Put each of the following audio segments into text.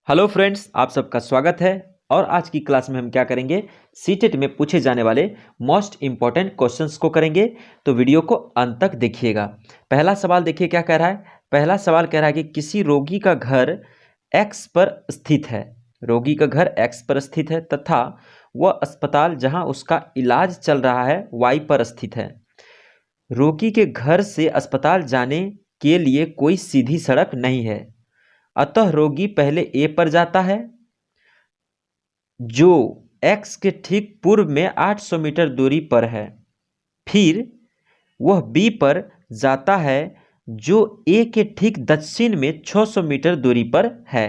Hello friends, आप सबका स्वागत है। और आज की क्लास में हम क्या करेंगे, सीटेट में पूछे जाने वाले मोस्ट इंपॉर्टेंट क्वेश्चंस को करेंगे। तो वीडियो को अंत तक देखिएगा। पहला सवाल देखिए क्या कह रहा है। पहला सवाल कह रहा है कि किसी रोगी का घर एक्स पर स्थित है। रोगी का घर एक्स पर स्थित है तथा वह अस्पताल जहां उसका इलाज चल रहा है वाई पर स्थित है। रोगी के घर से अस्पताल जाने के लिए कोई सीधी सड़क नहीं है, अतः रोगी पहले ए पर जाता है जो एक्स के ठीक पूर्व में 800 मीटर दूरी पर है। फिर वह बी पर जाता है जो ए के ठीक दक्षिण में 600 मीटर दूरी पर है।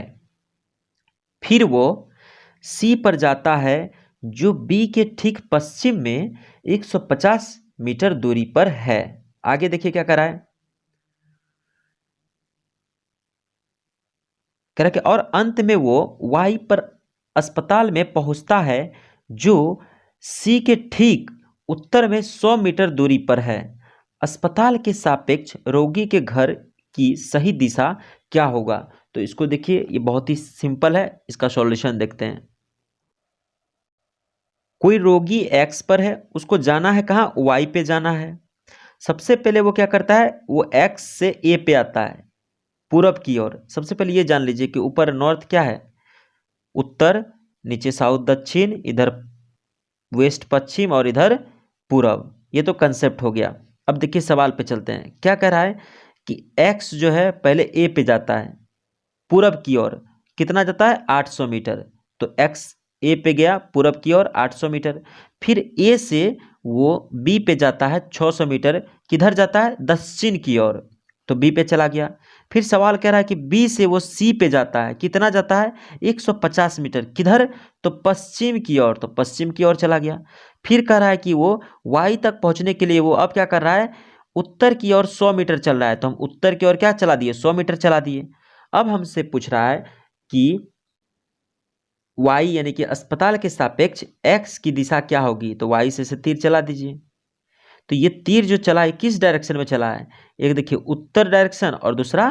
फिर वो सी पर जाता है जो बी के ठीक पश्चिम में 150 मीटर दूरी पर है। आगे देखिए क्या कर रहा है। कह रहा है कि और अंत में वो वाई पर अस्पताल में पहुंचता है जो सी के ठीक उत्तर में 100 मीटर दूरी पर है। अस्पताल के सापेक्ष रोगी के घर की सही दिशा क्या होगा। तो इसको देखिए, ये बहुत ही सिंपल है। इसका सॉल्यूशन देखते हैं। कोई रोगी एक्स पर है, उसको जाना है कहाँ, वाई पे जाना है। सबसे पहले वो क्या करता है, वो एक्स से ए पे आता है पूरब की ओर। सबसे पहले ये जान लीजिए कि ऊपर नॉर्थ क्या है, उत्तर, नीचे साउथ दक्षिण, इधर वेस्ट पश्चिम और इधर पूरब। ये तो कंसेप्ट हो गया। अब देखिए सवाल पे चलते हैं। क्या कह रहा है कि x जो है पहले a पे जाता है पूरब की ओर। कितना जाता है, 800 मीटर। तो x a पे गया पूरब की ओर 800 मीटर। फिर a से वो b पे जाता है 600 मीटर। किधर जाता है, दक्षिण की ओर। तो b पे चला गया। फिर सवाल कह रहा है कि b से वो c पे जाता है। कितना जाता है, 150 मीटर। किधर, तो पश्चिम की ओर। तो पश्चिम की ओर चला गया। फिर कह रहा है कि वो y तक पहुंचने के लिए वो अब क्या कर रहा है, उत्तर की ओर 100 मीटर चल रहा है। तो हम उत्तर की ओर क्या चला दिए, 100 मीटर चला दिए। अब हमसे पूछ रहा है कि y यानी कि अस्पताल के सापेक्ष x की दिशा क्या होगी। तो y से तीर चला दीजिए। तो ये तीर जो चला है किस डायरेक्शन में चला है, एक देखिए उत्तर डायरेक्शन और दूसरा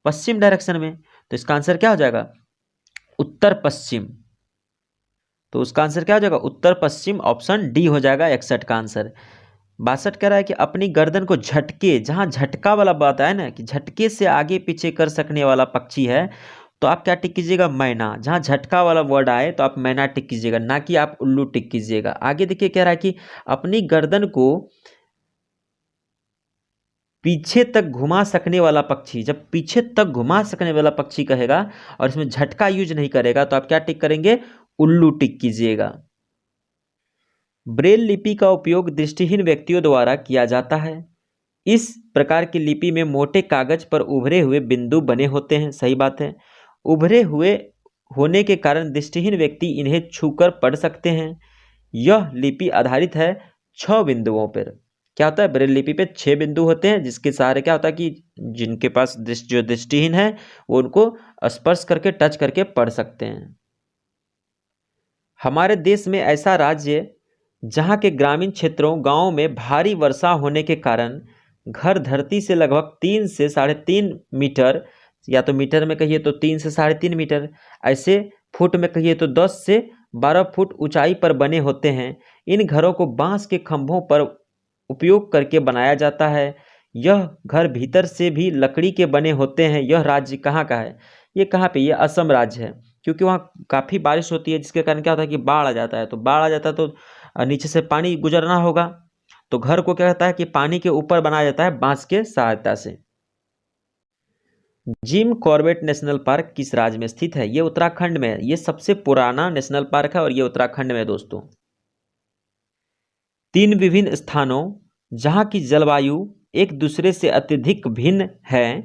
पश्चिम डायरेक्शन में। तो इसका आंसर क्या हो जाएगा, उत्तर पश्चिम। तो उसका आंसर क्या हो जाएगा, उत्तर पश्चिम। ऑप्शन डी हो जाएगा 61 का आंसर। 62 कह रहा है कि अपनी गर्दन को झटके, जहां झटका वाला बात है ना कि झटके से आगे पीछे कर सकने वाला पक्षी है, तो आप क्या टिक कीजिएगा, मैना। जहां झटका वाला वर्ड आए तो आप मैना टिक कीजिएगा, ना कि आप उल्लू टिक कीजिएगा। आगे देखिए कह रहा है कि अपनी गर्दन को पीछे तक घुमा सकने वाला पक्षी। जब पीछे तक घुमा सकने वाला पक्षी कहेगा और इसमें झटका यूज नहीं करेगा तो आप क्या टिक करेंगे, उल्लू टिक कीजिएगा। ब्रेल लिपि का उपयोग दृष्टिहीन व्यक्तियों द्वारा किया जाता है। इस प्रकार की लिपि में मोटे कागज पर उभरे हुए बिंदु बने होते हैं। सही बात है। उभरे हुए होने के कारण दृष्टिहीन व्यक्ति इन्हें छूकर पढ़ सकते हैं। यह लिपि आधारित है 6 बिंदुओं पर। क्या होता है, ब्रेल लिपि पे 6 बिंदु होते हैं, जिसके सहारे क्या होता है कि जिनके पास जो दृष्टिहीन है वो उनको स्पर्श करके, टच करके पढ़ सकते हैं। हमारे देश में ऐसा राज्य जहाँ के ग्रामीण क्षेत्रों, गांवों में भारी वर्षा होने के कारण घर धरती से लगभग 3 से 3.5 मीटर, या तो मीटर में कहिए तो 3 से 3.5 मीटर, ऐसे फुट में कहिए तो 10 से 12 फुट ऊंचाई पर बने होते हैं। इन घरों को बांस के खंभों पर उपयोग करके बनाया जाता है। यह घर भीतर से भी लकड़ी के बने होते हैं। यह राज्य कहाँ का है, ये कहाँ पे, ये असम राज्य है। क्योंकि वहाँ काफ़ी बारिश होती है, जिसके कारण क्या होता है कि बाढ़ आ जाता है। तो बाढ़ आ जाता है तो नीचे से पानी गुजरना होगा। तो घर को क्या कहता है कि पानी के ऊपर बनाया जाता है बांस के सहायता से। जिम कॉर्बेट नेशनल पार्क किस राज्य में स्थित है, ये उत्तराखंड में है। ये सबसे पुराना नेशनल पार्क है और ये उत्तराखंड में है दोस्तों। 3 विभिन्न स्थानों जहां की जलवायु एक दूसरे से अत्यधिक भिन्न है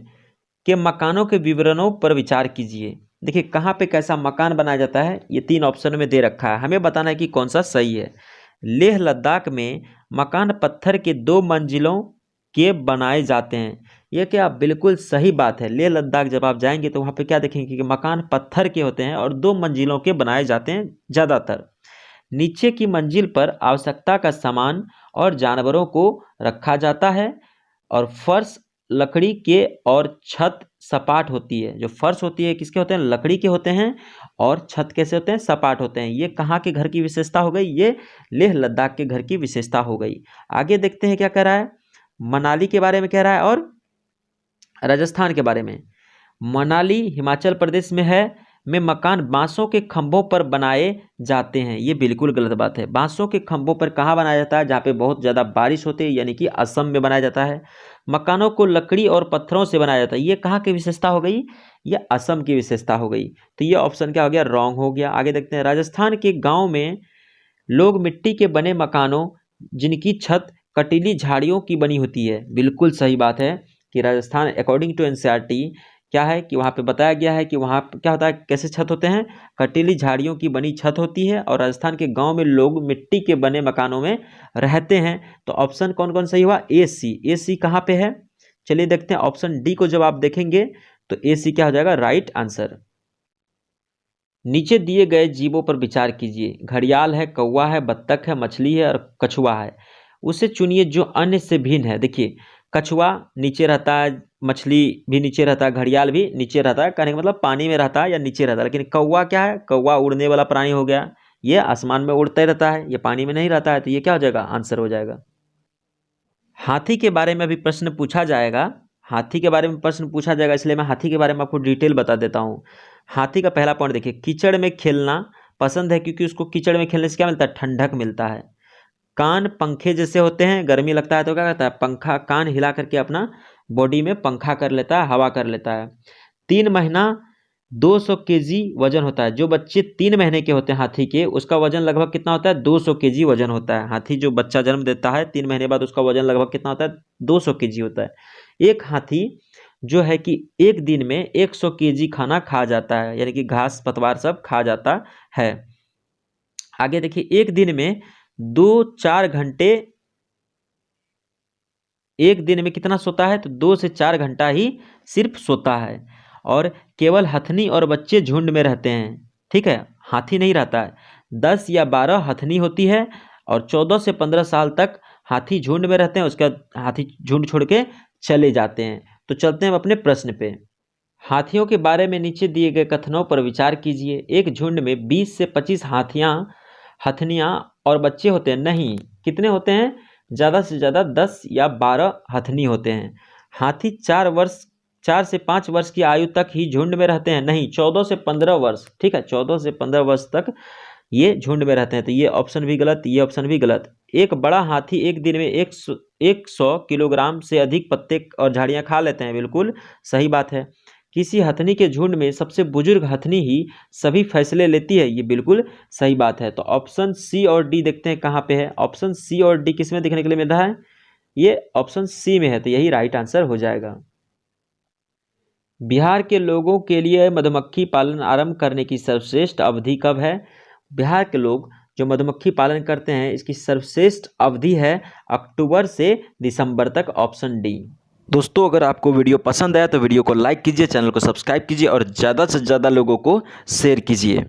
के मकानों के विवरणों पर विचार कीजिए। देखिए कहाँ पे कैसा मकान बनाया जाता है, ये 3 ऑप्शन में दे रखा है। हमें बताना है कि कौन सा सही है। लेह लद्दाख में मकान पत्थर के 2 मंजिलों के बनाए जाते हैं। यह क्या बिल्कुल सही बात है। लेह लद्दाख जब आप जाएंगे तो वहाँ पे क्या देखेंगे कि मकान पत्थर के होते हैं और 2 मंजिलों के बनाए जाते हैं ज़्यादातर। नीचे की मंजिल पर आवश्यकता का सामान और जानवरों को रखा जाता है और फर्श लकड़ी के और छत सपाट होती है। जो फर्श होती है किसके होते हैं, लकड़ी के होते हैं, और छत कैसे होते हैं, सपाट होते हैं। ये कहाँ के घर की विशेषता हो गई, ये लेह लद्दाख के घर की विशेषता हो गई। आगे देखते हैं क्या कह रहा है, मनाली के बारे में कह रहा है और राजस्थान के बारे में। मनाली हिमाचल प्रदेश में है, में मकान बांसों के खंभों पर बनाए जाते हैं। ये बिल्कुल गलत बात है। बांसों के खंभों पर कहाँ बनाया जाता है, जहाँ पे बहुत ज़्यादा बारिश होती है, यानी कि असम में बनाया जाता है। मकानों को लकड़ी और पत्थरों से बनाया जाता है, ये कहाँ की विशेषता हो गई, ये असम की विशेषता हो गई। तो ये ऑप्शन क्या हो गया, रॉन्ग हो गया। आगे देखते हैं, राजस्थान के गाँव में लोग मिट्टी के बने मकानों जिनकी छत कटीली झाड़ियों की बनी होती है। बिल्कुल सही बात है कि राजस्थान अकॉर्डिंग टू एनसीईआरटी क्या है कि वहाँ पे बताया गया है कि वहाँ पे क्या होता है, कैसे छत होते हैं, कटीली झाड़ियों की बनी छत होती है, और राजस्थान के गांव में लोग मिट्टी के बने मकानों में रहते हैं। तो ऑप्शन कौन कौन सही हुआ, ए सी। ए सी कहाँ पे है, चलिए देखते हैं। ऑप्शन डी को जब आप देखेंगे तो ए सी क्या हो जाएगा, राइट आंसर। नीचे दिए गए जीवों पर विचार कीजिए। घड़ियाल है, कौवा है, बत्तख है, मछली है और कछुआ है। उसे चुनिए जो अन्य से भिन्न है। देखिए, कछुआ नीचे रहता है, मछली भी नीचे रहता है, घड़ियाल भी नीचे रहता है, कहने का मतलब पानी में रहता है या नीचे रहता है। लेकिन कौवा क्या है, कौवा उड़ने वाला प्राणी हो गया, ये आसमान में उड़ते रहता है, ये पानी में नहीं रहता है। तो ये क्या हो जाएगा, आंसर हो जाएगा। हाथी के बारे में अभी प्रश्न पूछा जाएगा, हाथी के बारे में प्रश्न पूछा जाएगा, इसलिए मैं हाथी के बारे में आपको डिटेल बता देता हूँ। हाथी का पहला पॉइंट देखिए, कीचड़ में खेलना पसंद है, क्योंकि उसको कीचड़ में खेलने से क्या मिलता है, ठंडक मिलता है। कान पंखे जैसे होते हैं, गर्मी लगता है तो क्या करता है, पंखा कान हिला करके अपना बॉडी में पंखा कर लेता है, हवा कर लेता है। 3 महीना 200 केजी वजन होता है। जो बच्चे 3 महीने के होते हैं हाथी के, उसका वजन लगभग कितना होता है, 200 केजी वजन होता है। हाथी जो बच्चा जन्म देता है 3 महीने बाद, उसका वजन लगभग कितना होता है, 200 केजी होता है। एक हाथी जो है कि एक दिन में 100 केजी खाना खा जाता है, यानी कि घास पतवार सब खा जाता है। आगे देखिए, एक दिन में 2-4 घंटे, एक दिन में कितना सोता है, तो 2 से 4 घंटा ही सिर्फ सोता है। और केवल हथनी और बच्चे झुंड में रहते हैं, ठीक है, हाथी नहीं रहता है। 10 या 12 हथनी होती है, और 14 से 15 साल तक हाथी झुंड में रहते हैं, उसके बाद हाथी झुंड छोड़ के चले जाते हैं। तो चलते हैं अपने प्रश्न पे। हाथियों के बारे में नीचे दिए गए कथनों पर विचार कीजिए। एक झुंड में 20 से 25 हथनियाँ और बच्चे होते हैं। नहीं, कितने होते हैं, ज़्यादा से ज़्यादा 10 या 12 हथनी होते हैं। हाथी 4 से 5 वर्ष की आयु तक ही झुंड में रहते हैं। नहीं, 14 से 15 वर्ष, ठीक है, 14 से 15 वर्ष तक ये झुंड में रहते हैं। तो ये ऑप्शन भी गलत, ये ऑप्शन भी गलत। एक बड़ा हाथी एक दिन में 100 किलोग्राम से अधिक पत्ते और झाड़ियाँ खा लेते हैं। बिल्कुल सही बात है। किसी हथनी के झुंड में सबसे बुजुर्ग हथनी ही सभी फैसले लेती है। ये बिल्कुल सही बात है। तो ऑप्शन सी और डी देखते हैं कहाँ पे है। ऑप्शन सी और डी किसमें देखने के लिए मिल रहा है, ये ऑप्शन सी में है, तो यही राइट आंसर हो जाएगा। बिहार के लोगों के लिए मधुमक्खी पालन आरंभ करने की सर्वश्रेष्ठ अवधि कब है। बिहार के लोग जो मधुमक्खी पालन करते हैं, इसकी सर्वश्रेष्ठ अवधि है अक्टूबर से दिसंबर तक, ऑप्शन डी। दोस्तों, अगर आपको वीडियो पसंद आया तो वीडियो को लाइक कीजिए, चैनल को सब्सक्राइब कीजिए और ज़्यादा से ज़्यादा लोगों को शेयर कीजिए।